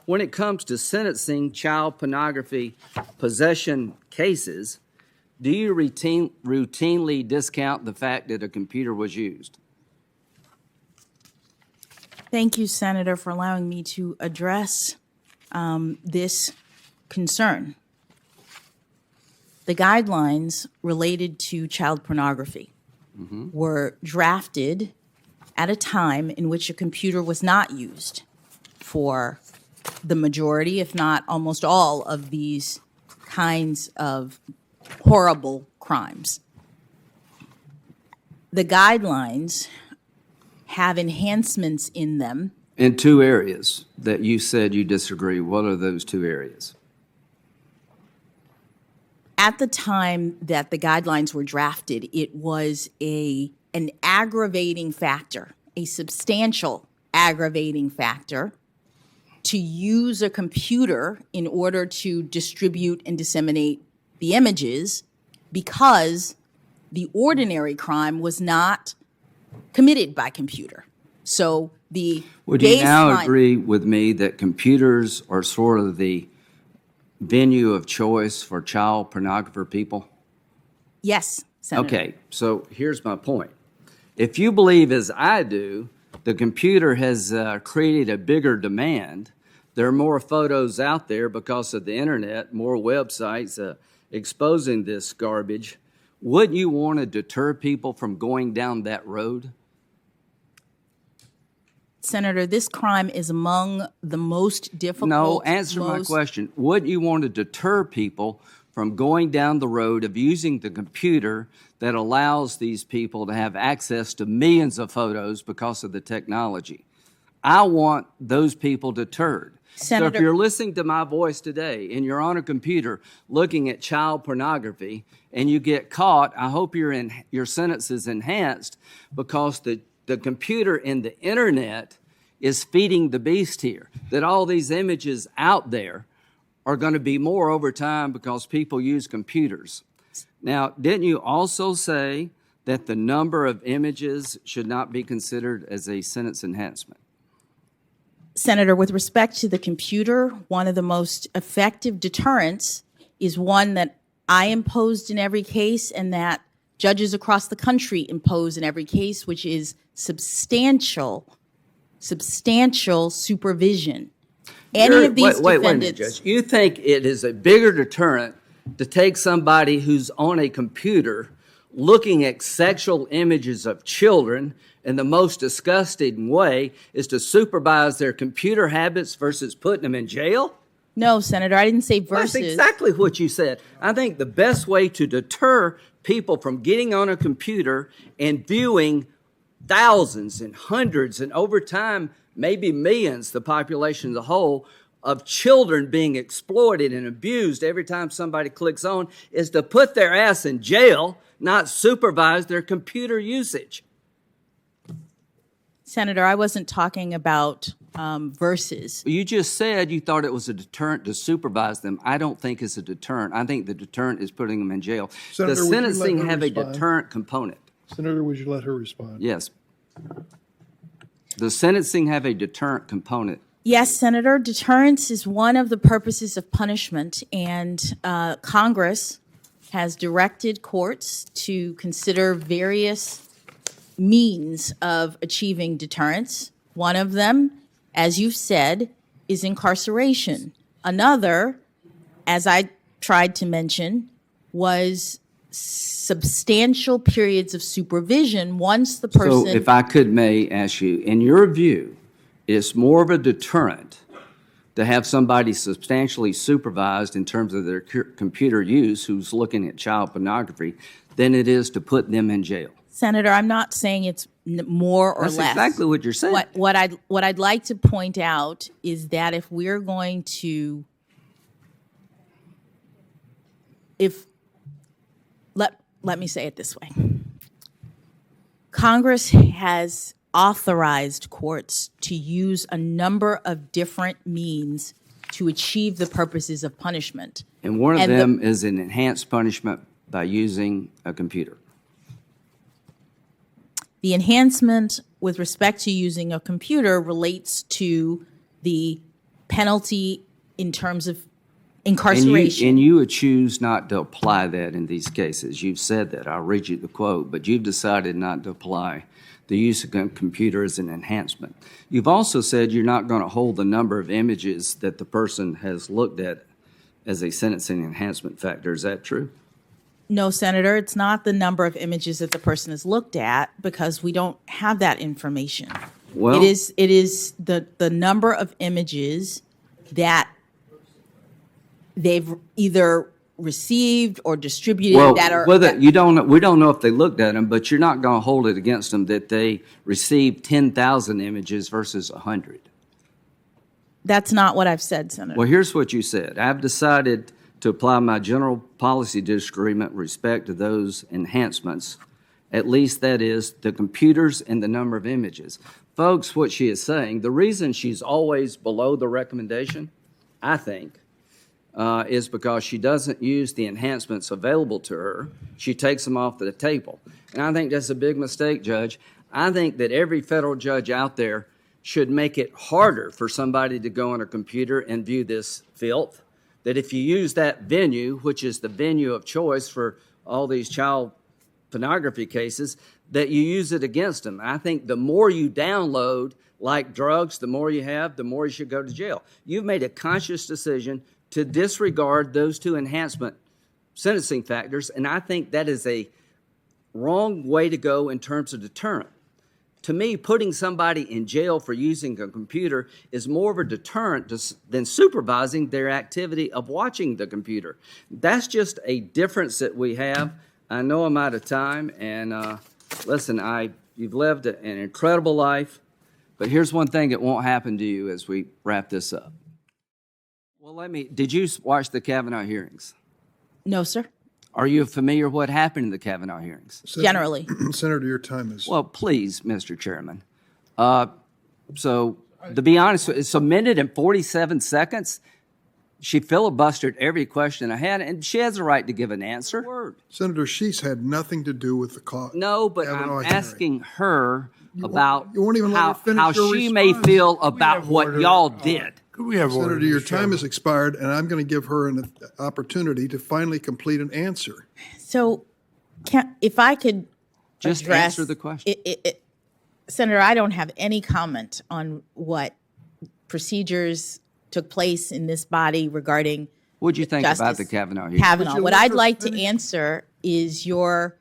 when it comes to sentencing child pornography possession cases, do you routinely discount the fact that a computer was used? Thank you, Senator, for allowing me to address this concern. The guidelines related to child pornography were drafted at a time in which a computer was not used for the majority, if not almost all, of these kinds of horrible crimes. The guidelines have enhancements in them. In two areas that you said you disagree. What are those two areas? At the time that the guidelines were drafted, it was an aggravating factor, a substantial aggravating factor, to use a computer in order to distribute and disseminate the images, because the ordinary crime was not committed by computer. So the Would you now agree with me that computers are sort of the venue of choice for child pornographer people? Yes, Senator. Okay, so here's my point. If you believe, as I do, the computer has created a bigger demand, there are more photos out there because of the internet, more websites exposing this garbage, wouldn't you want to deter people from going down that road? Senator, this crime is among the most difficult. No, answer my question. Wouldn't you want to deter people from going down the road of using the computer that allows these people to have access to millions of photos because of the technology? I want those people deterred. Senator, so if you're listening to my voice today and you're on a computer looking at child pornography and you get caught, I hope your sentence is enhanced, because the computer and the internet is feeding the beast here, that all these images out there are going to be more over time because people use computers. Now, didn't you also say that the number of images should not be considered as a sentence enhancement? Senator, with respect to the computer, one of the most effective deterrents is one that I imposed in every case and that judges across the country impose in every case, which is substantial supervision. Any of these defendants. Wait a minute, Judge. You think it is a bigger deterrent to take somebody who's on a computer looking at sexual images of children in the most disgusting way is to supervise their computer habits versus putting them in jail? No, Senator, I didn't say versus. That's exactly what you said. I think the best way to deter people from getting on a computer and viewing thousands and hundreds and over time, maybe millions, the population as a whole, of children being exploited and abused every time somebody clicks on is to put their ass in jail, not supervise their computer usage. Senator, I wasn't talking about versus. You just said you thought it was a deterrent to supervise them. I don't think it's a deterrent. I think the deterrent is putting them in jail. Senator, does sentencing have a deterrent component? Senator, would you let her respond? Yes. Does sentencing have a deterrent component? Yes, Senator. Deterrence is one of the purposes of punishment, and Congress has directed courts to consider various means of achieving deterrence. One of them, as you've said, is incarceration. Another, as I tried to mention, was substantial periods of supervision once the person... So if I may ask you, in your view, it's more of a deterrent to have somebody substantially supervised in terms of their computer use who's looking at child pornography than it is to put them in jail? Senator, I'm not saying it's more or less. That's exactly what you're saying. What I'd like to point out is that if we're going to, let me say it this way. Congress has authorized courts to use a number of different means to achieve the purposes of punishment. And one of them is an enhanced punishment by using a computer. The enhancement with respect to using a computer relates to the penalty in terms of And incarceration. you would choose not to apply that in these cases. You've said that. I'll read you the quote, but you've decided not to apply the use of a computer as an enhancement. You've also said you're not going to hold the number of images that the person has looked at as a sentencing enhancement factor. Is that true? No, Senator, it's not the number of images that the person has looked at because we don't have that information. Well, It is the number of images that they've either received or distributed well, that are whether we don't know if they looked at them, but you're not going to hold it against them that they received 10,000 images versus 100. That's not what I've said, Senator. Well, here's what you said. I've decided to apply my general policy disagreement with respect to those enhancements, at least that is the computers and the number of images. Folks, what she is saying, the reason she's always below the recommendation, I think, is because she doesn't use the enhancements available to her. She takes them off the table. And I think that's a big mistake, Judge. I think that every federal judge out there should make it harder for somebody to go on a computer and view this filth. That if you use that venue, which is the venue of choice for all these child pornography cases, that you use it against them. I think the more you download, like drugs, the more you have, the more you should go to jail. You've made a conscious decision to disregard those two enhancement sentencing factors, and I think that is a wrong way to go in terms of deterrent. To me, putting somebody in jail for using a computer is more of a deterrent than supervising their activity of watching the computer. That's just a difference that we have. I know I'm out of time, and listen, you've lived an incredible life, but here's one thing that won't happen to you as we wrap this up. Well, did you watch the Kavanaugh hearings? No, sir. Are you familiar with what happened in the Kavanaugh hearings? Generally. Senator, your time is. Well, please, Mr. Chairman. So, to be honest, it's a minute and 47 seconds. She filibustered every question I had, and she has a right to give an answer. Senator, she's had nothing to do with the cause. No, but Kavanaugh I'm hearing. asking her about you won't even let her finish how your she may response. feel about what y'all did. Could we have order? Senator, your Mr. time Chairman? has expired, and I'm going to give her an opportunity to finally complete an answer. So, if I could Just address answer the question. Senator, I don't have any comment on what procedures took place in this body regarding What'd you think about Justice the Kavanaugh hearings? Kavanaugh. Would you What let I'd her like to finish? answer is your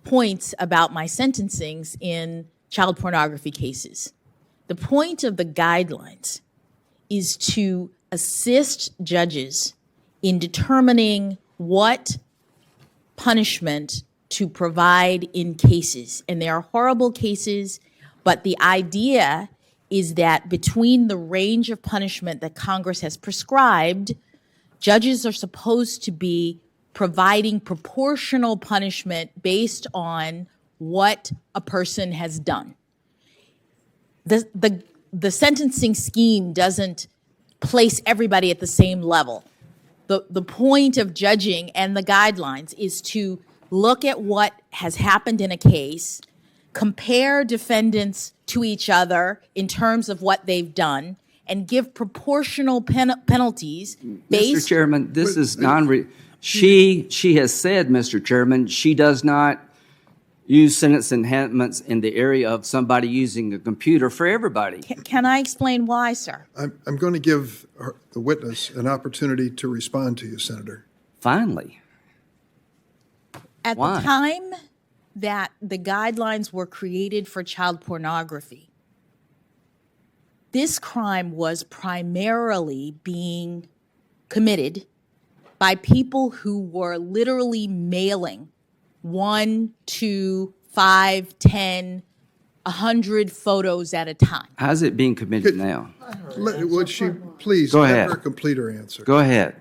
points about my sentencings in child pornography cases. The point of the guidelines is to assist judges in determining what punishment to provide in cases. And there are horrible cases, but the idea is that between the range of punishment that Congress has prescribed, judges are supposed to be providing proportional punishment based on what a person has done. The sentencing scheme doesn't place everybody at the same level. The point of judging and the guidelines is to look at what has happened in a case, compare defendants to each other in terms of what they've done, and give proportional penalties based. Mr. Chairman, this is she has said, Mr. Chairman, she does not use sentence enhancements in the area of somebody using a computer for everybody. Can I explain why, sir? I'm going to give the witness an opportunity to respond to you, Senator. Finally. At Why? the time that the guidelines were created for child pornography, this crime was primarily being committed by people who were literally mailing 1, 2, 5, 10, 100 photos at a time. How's it being committed now? Would she please Go let ahead. her complete her answer? Go ahead.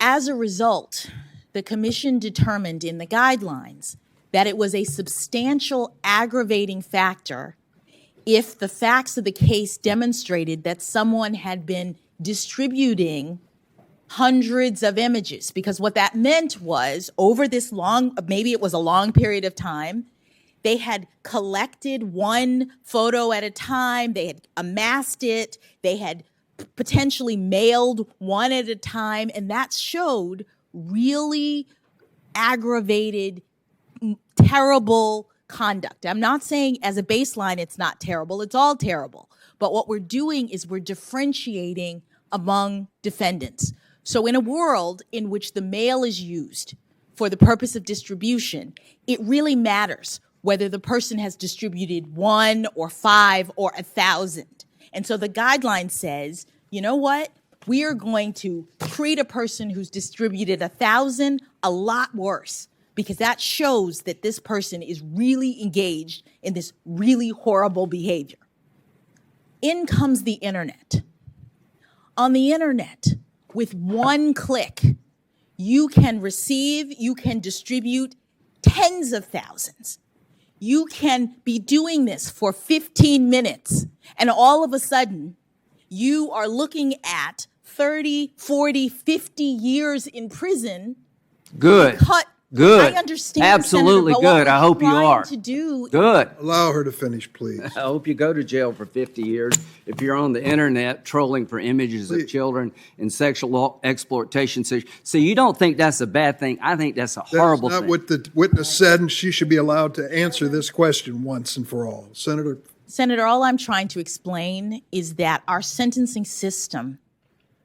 As a result, the commission determined in the guidelines that it was a substantial aggravating factor if the facts of the case demonstrated that someone had been distributing hundreds of images, because what that meant was over this long, maybe it was a long period of time, they had collected one photo at a time, they had amassed it, they had potentially mailed one at a time, and that showed really aggravated, terrible conduct. I'm not saying as a baseline it's not terrible, it's all terrible. But what we're doing is we're differentiating among defendants. So in a world in which the mail is used for the purpose of distribution, it really matters whether the person has distributed 1 or 5 or 1,000. And so the guideline says, you know what? We are going to treat a person who's distributed 1,000 a lot worse, because that shows that this person is really engaged in this really horrible behavior. In comes the internet. On the internet, with one click, you can receive, you can distribute tens of thousands. You can be doing this for 15 minutes, and all of a sudden, you are looking at 30, 40, 50 years in prison. Good. Good. I understand. Absolutely Senator, but good. I hope you are. To do Good. Allow her to finish, please. I hope you go to jail for 50 years if you're on the internet trolling for images of children and sexual exploitation. See, you don't think that's a bad thing. I think that's a horrible That's thing. not what the witness said, and she should be allowed to answer this question once and for all. Senator, all I'm trying to explain is that our sentencing system,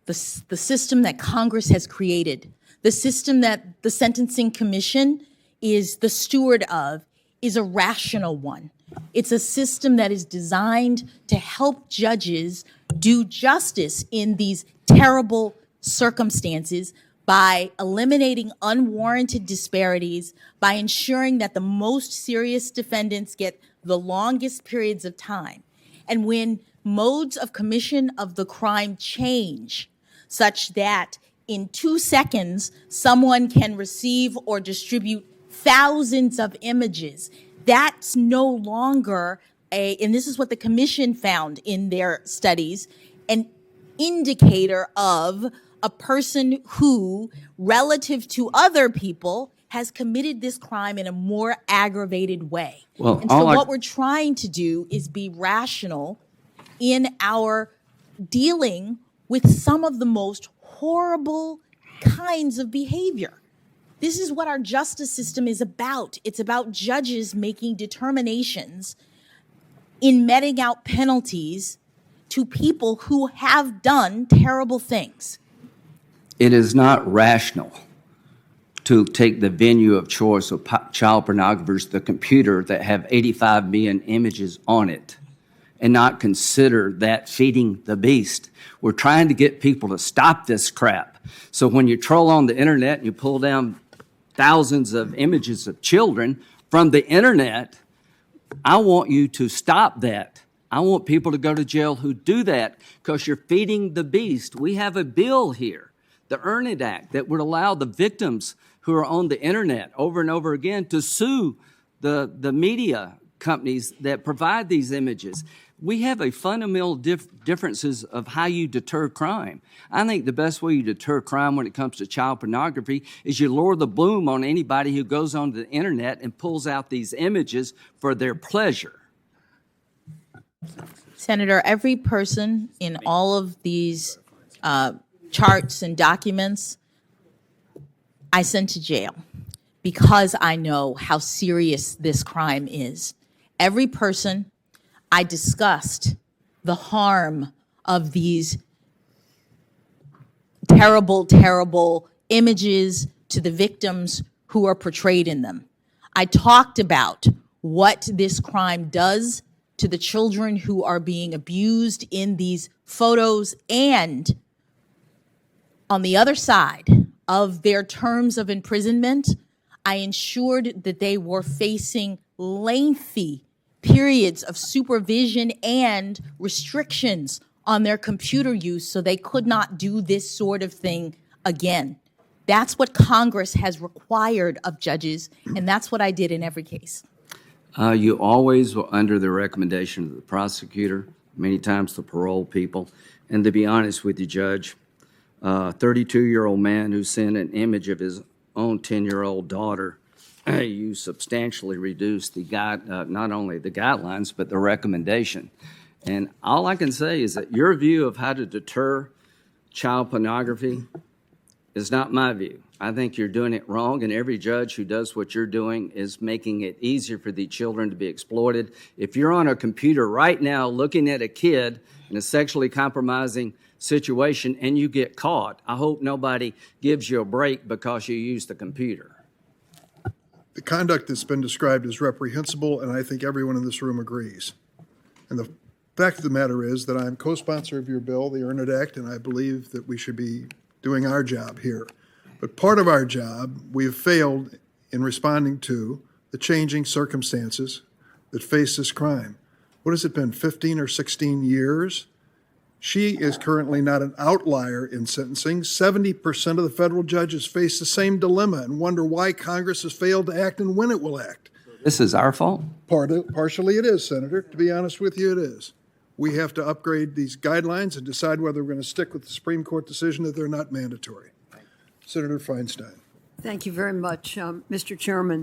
the system that Congress has created, the system that the Sentencing Commission is the steward of, is a rational one. It's a system that is designed to help judges do justice in these terrible circumstances by eliminating unwarranted disparities, by ensuring that the most serious defendants get the longest periods of time. And when modes of commission of the crime change, such that in 2 seconds, someone can receive or distribute thousands of images, that's no longer and this is what the commission found in their studies, an indicator of a person who, relative to other people, has committed this crime in a more aggravated way. Well, and so what we're trying to do is be rational in our dealing with some of the most horrible kinds of behavior. This is what our justice system is about. It's about judges making determinations in meting out penalties to people who have done terrible things. It is not rational to take the venue of choice of child pornographers, the computer that have 85 million images on it, and not consider that feeding the beast. We're trying to get people to stop this crap. So when you troll on the internet and you pull down thousands of images of children from the internet, I want you to stop that. I want people to go to jail who do that, because you're feeding the beast. We have a bill here, the Earn It Act, that would allow the victims who are on the internet over and over again to sue the media companies that provide these images. We have a fundamental differences of how you deter crime. I think the best way you deter crime when it comes to child pornography is you lower the boom on anybody who goes onto the internet and pulls out these images for their pleasure. Senator, every person in all of these charts and documents I sent to jail because I know how serious this crime is. Every person I discussed the harm of these terrible, terrible images to the victims who are portrayed in them. I talked about what this crime does to the children who are being abused in these photos, and on the other side of their terms of imprisonment, I ensured that they were facing lengthy periods of supervision and restrictions on their computer use so they could not do this sort of thing again. That's what Congress has required of judges, and that's what I did in every case. You always were under the recommendation of the prosecutor, many times the parole people. And to be honest with you, Judge, a 32-year-old man who sent an image of his own 10-year-old daughter, you substantially reduced the not only the guidelines, but the recommendation. And all I can say is that your view of how to deter child pornography is not my view. I think you're doing it wrong, and every judge who does what you're doing is making it easier for the children to be exploited. If you're on a computer right now looking at a kid in a sexually compromising situation and you get caught, I hope nobody gives you a break because you use the computer. The conduct that's been described is reprehensible, and I think everyone in this room agrees. And the fact of the matter is that I'm co-sponsor of your bill, the Earn It Act, and I believe that we should be doing our job here. But part of our job, we have failed in responding to the changing circumstances that face this crime. What has it been, 15 or 16 years? She is currently not an outlier in sentencing. 70% of the federal judges face the same dilemma and wonder why Congress has failed to act and when it will act. This is our fault? Partially it is, Senator. To be honest with you, it is. We have to upgrade these guidelines and decide whether we're going to stick with the Supreme Court decision that they're not mandatory. Senator Feinstein. Thank you very much, Mr. Chairman.